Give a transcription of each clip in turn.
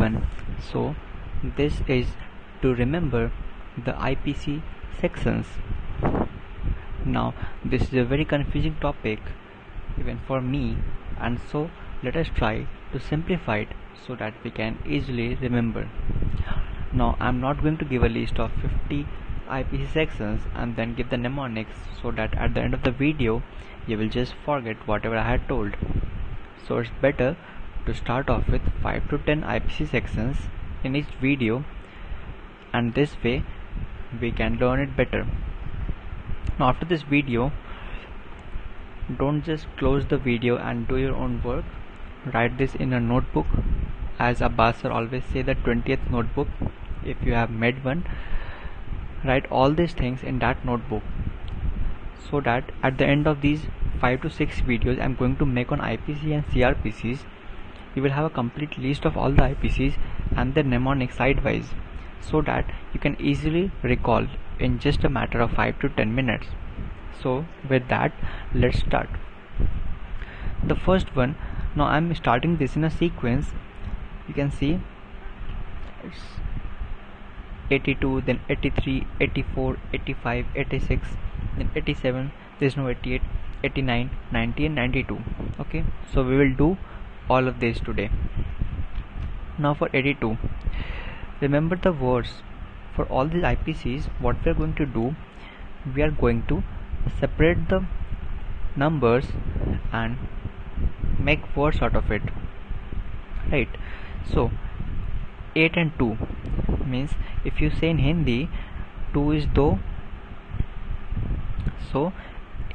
everyone. So this is to remember the IPC sections. Now this is a very confusing topic even for me, and so let us try to simplify it so that we can easily remember. Now I'm not going to give a list of 50 IPC sections and then give the mnemonics so that at the end of the video you will just forget whatever I had told. So it's better to start off with 5 to 10 IPC sections in each video, and this way we can learn it better. Now after this video, don't just close the video and do your own work. Write this in a notebook, as Abbas sir always say, the 20th notebook. If you have made one, write all these things in that notebook, so that at the end of these 5 to 6 videos I'm going to make on IPC and CRPCs, you will have a complete list of all the IPCs and their mnemonics sidewise, so that you can easily recall in just a matter of 5 to 10 minutes. So with that, let's start. The first one, now I'm starting this in a sequence. You can see it's 82, then 83, 84, 85, 86, then 87, there's no 88, 89, 90 and 92. Okay, so we will do all of these today. Now for 82, remember the words. For all these IPCs, what we are going to do, we are going to separate the numbers and make words out of it, right? So 8 and 2 means, if you say in Hindi 2 is do, so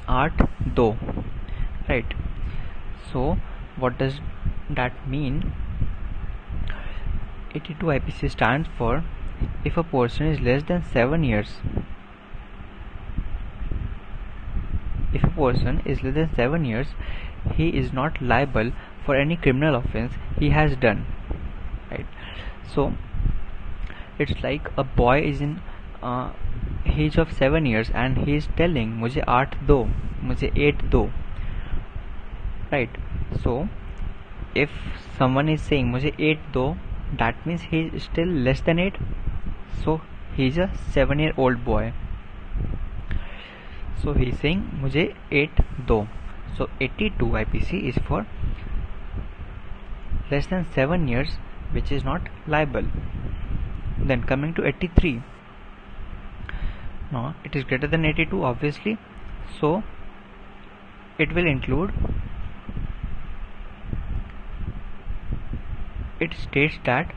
8 do, right? So what does that mean? 82 IPC stands for, if a person is less than 7 years, if a person is less than 7 years, he is not liable for any criminal offense he has done, right? So it's like a boy is in age of 7 years and he is telling मुझे 8 दो, मुझे 8 दो, right? So if someone is saying मुझे 8 दो, that means he is still less than 8, so he is a 7-year-old boy. So he is saying मुझे 8 दो. So 82 IPC is for less than 7 years, which is not liable. Then coming to 83, now it is greater than 82 obviously, so it will include, it states that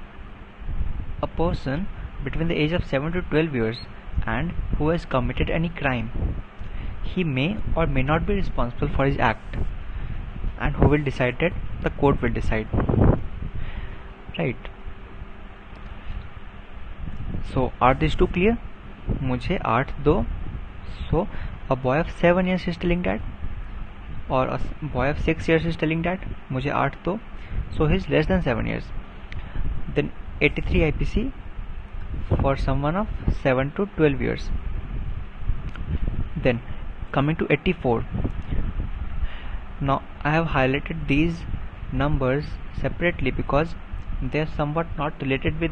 a person between the age of 7 to 12 years and who has committed any crime, he may or may not be responsible for his act, and who will decide that? The court will decide, right? So are these two clear? मुझे 8 दो. So a boy of 7 years is telling that, or a boy of 6 years is telling that मुझे 8 दो, so he is less than 7 years. Then 83 IPC for someone of 7 to 12 years. Then coming to 84, now I have highlighted these numbers separately because they are somewhat not related with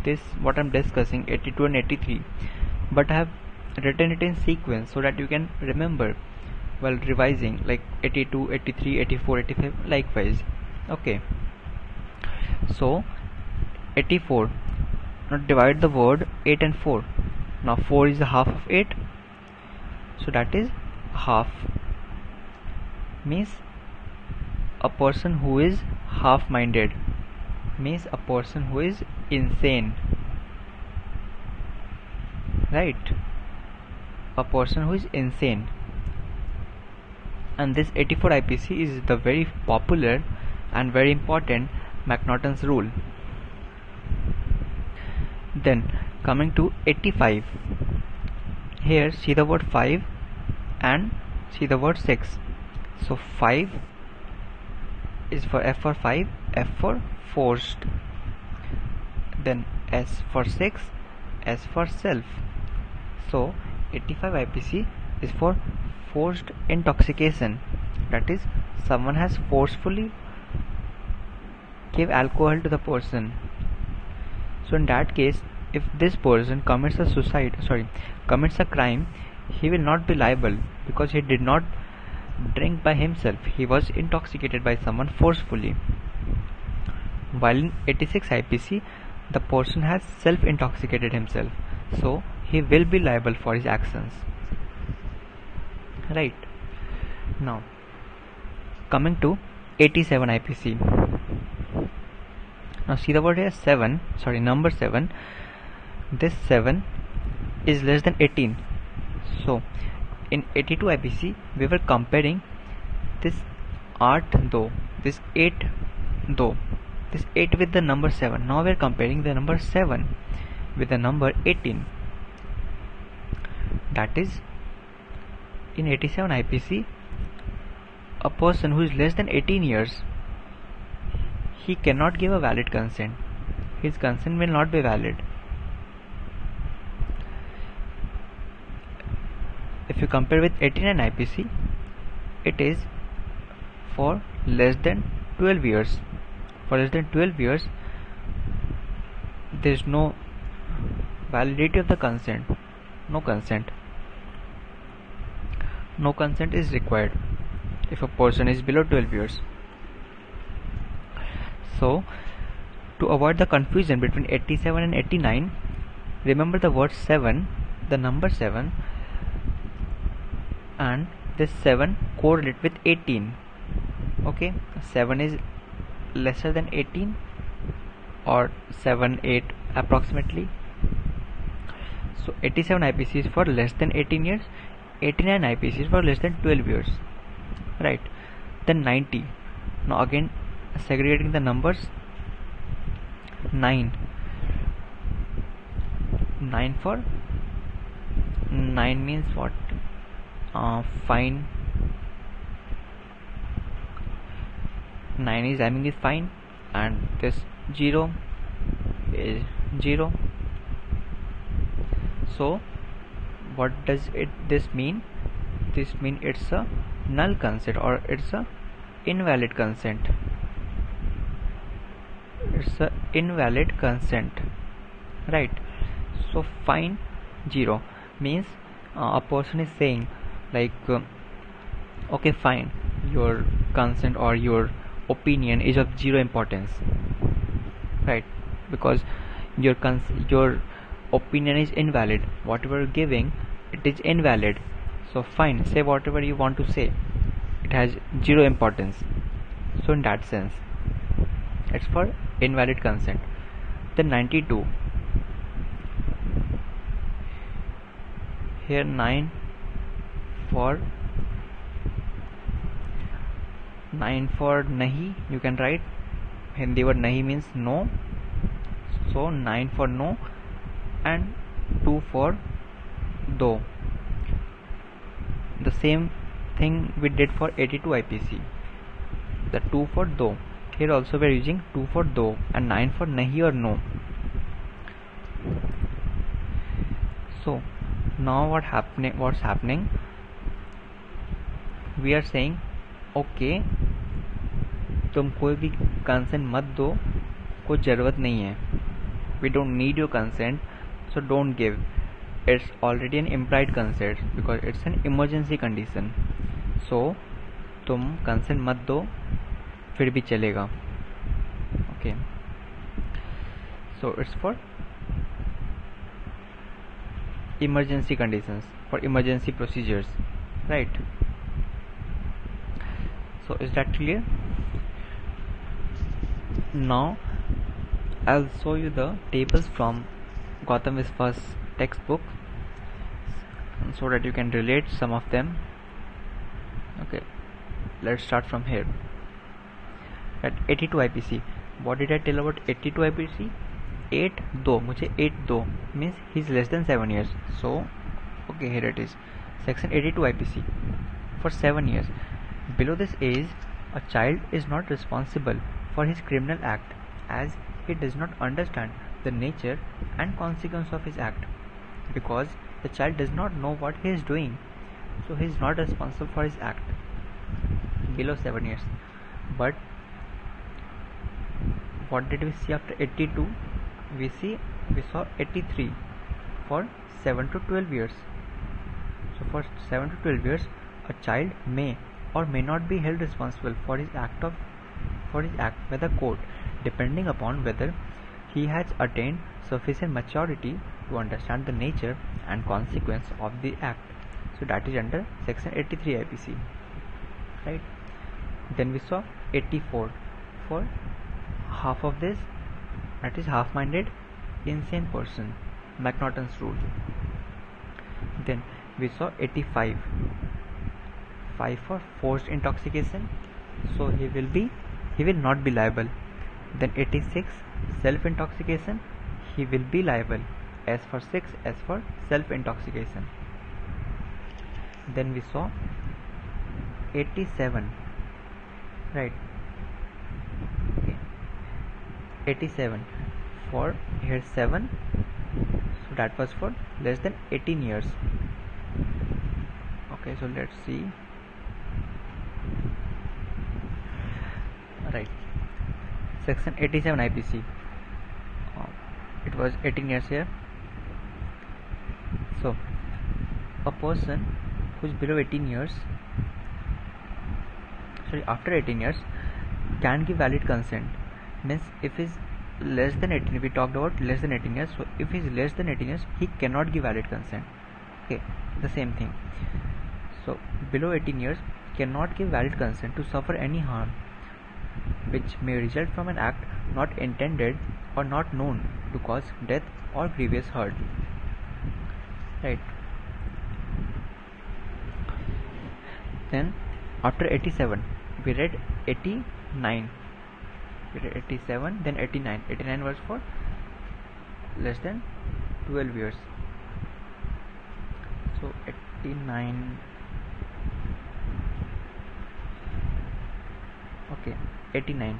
this what I am discussing, 82 and 83, but I have written it in sequence so that you can remember while revising, like 82, 83, 84, 85 likewise. Okay, so 84, now divide the word 8 and 4. Now 4 is the half of 8, so that is half, means a person who is half-minded, means a person who is insane, right? A person who is insane. And this 84 IPC is the very popular and very important McNaughton's rule. Then coming to 85, here see the word 5 and see the word 6. So 5 is for F for 5, F for forced, then S for 6, S for self. So 85 IPC is for forced intoxication, that is, someone has forcefully give alcohol to the person So in that case, if this person commits a crime, he will not be liable because he did not drink by himself. He was intoxicated by someone forcefully. While in 86 IPC, the person has self-intoxicated himself, so he will be liable for his actions. Right. Now, coming to 87 IPC. Now see the word here, number 7. This 7 is less than 18. So in 82 IPC, we were comparing this 8 though, this 8 though, this 8 with the number 7. Now we are comparing the number 7 with the number 18. That is, in 87 IPC, a person who is less than 18 years, he cannot give a valid consent. His consent will not be valid. If you compare with 89 IPC, it is for less than 12 years. For less than 12 years, there is no validity of the consent. No consent. No consent is required if a person is below 12 years. So, to avoid the confusion between 87 and 89, remember the word 7, the number 7, and this 7 correlate with 18. Okay, 7 is lesser than 18 or 7, 8 approximately. So 87 IPC is for less than 18 years, 89 IPC is for less than 12 years. Right. Then 90. Now again, segregating the numbers, 9 for 9 means what? Fine. 9 is having is fine, and this 0 is 0. So what does this mean? This means it's a null consent or it's a invalid consent. It's a invalid consent, right? So fine 0 means a person is saying like okay, fine, your consent or your opinion is of 0 importance, right? Because your opinion is invalid. Whatever you're giving, it is invalid. So fine, say whatever you want to say, it has 0 importance. So in that sense, it's for invalid consent. Then 92. Here 9 for nahi, you can write. Hindi word nahi means no. So 9 for no and 2 for do. The same thing we did for 82 IPC. The 2 for do. Here also we are using 2 for do and 9 for nahi or no. So now what's happening? We are saying okay, तुम कोई भी consent मत दो, कोई ज़रूरत नहीं है. We don't need your consent, so don't give. It's already an implied consent because it's an emergency condition. So तुम consent मत दो, फिर भी चलेगा. Okay. So it's for emergency conditions, for emergency procedures, right? So is that clear? Now I'll show you the tables from Gautam Viswa's textbook so that you can relate some of them. Okay, let's start from here. At 82 IPC, what did I tell about 82 IPC? 8 2, मुझे 8 2 means he's less than 7 years. So okay, here it is, section 82 IPC for 7 years. Below this age, a child is not responsible for his criminal act as he does not understand the nature and consequence of his act, because the child does not know what he is doing, so he is not responsible for his act. Below 7 years. But what did we see after 82? we saw 83 for 7 to 12 years. So for 7 to 12 years, a child may or may not be held responsible for his act by the court, depending upon whether he has attained sufficient maturity to understand the nature and consequence of the act. So that is under section 83 IPC, right? Then we saw 84 for half of this, that is half-minded insane person, McNaughton's rule. Then we saw 85 for forced intoxication, so he will not be liable. Then 86 self intoxication, he will be liable as for 6 as for self intoxication. Then we saw 87, right? Okay. 87 for here 7, so that was for less than 18 years. Okay, so let's see. Right, section 87 IPC, it was 18 years here. So a person who is below 18 years, after 18 years can give valid consent. Means if is less than 18, we talked about less than 18 years, so if he is less than 18 years, he cannot give valid consent. Okay, the same thing. So below 18 years cannot give valid consent to suffer any harm which may result from an act not intended or not known to cause death or grievous hurt. Right. Then after 87 we read 89. We read 87, then 89. 89 was for less than 12 years. So 89. Okay, 89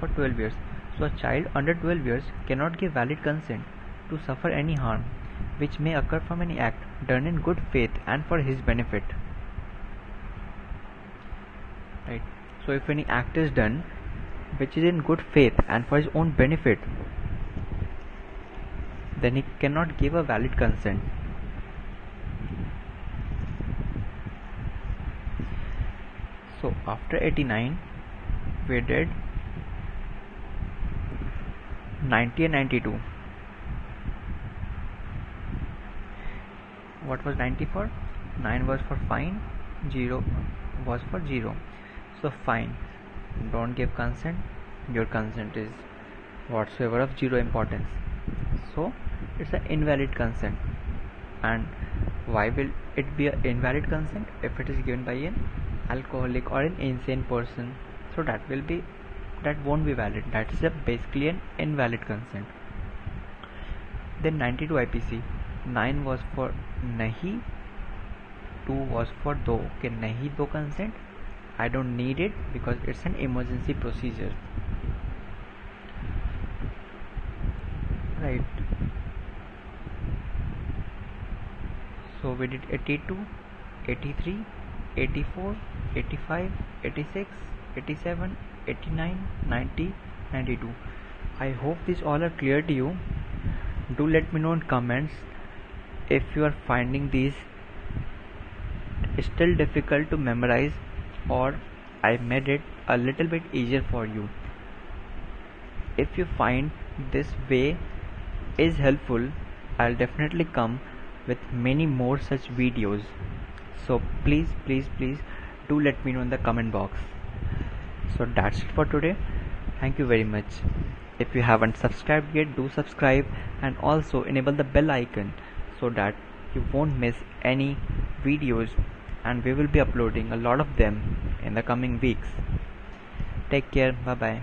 for 12 years. So a child under 12 years cannot give valid consent to suffer any harm which may occur from any act done in good faith and for his benefit. Right. So if any act is done which is in good faith and for his own benefit, then he cannot give a valid consent. So after 89 we did 90 and 92. What was 90 for? 9 was for fine, 0 was for 0. So fine, don't give consent, your consent is whatsoever of 0 importance, so it's an invalid consent. And why will it be an invalid consent? If it is given by an alcoholic or an insane person, so that won't be valid. That is basically an invalid consent. Then 92 IPC, 9 was for nahi, 2 was for do. Okay, nahi do consent, I don't need it because it's an emergency procedure. Right. So we did 82, 83, 84, 85, 86, 87, 89, 90, 92. I hope these all are clear to you. Do let me know in comments if you are finding these still difficult to memorize or I made it a little bit easier for you. If you find this way is helpful, I'll definitely come with many more such videos. So please do let me know in the comment box. So that's it for today. Thank you very much. If you haven't subscribed yet, do subscribe and also enable the bell icon so that you won't miss any videos, and we will be uploading a lot of them in the coming weeks. Take care. Bye bye.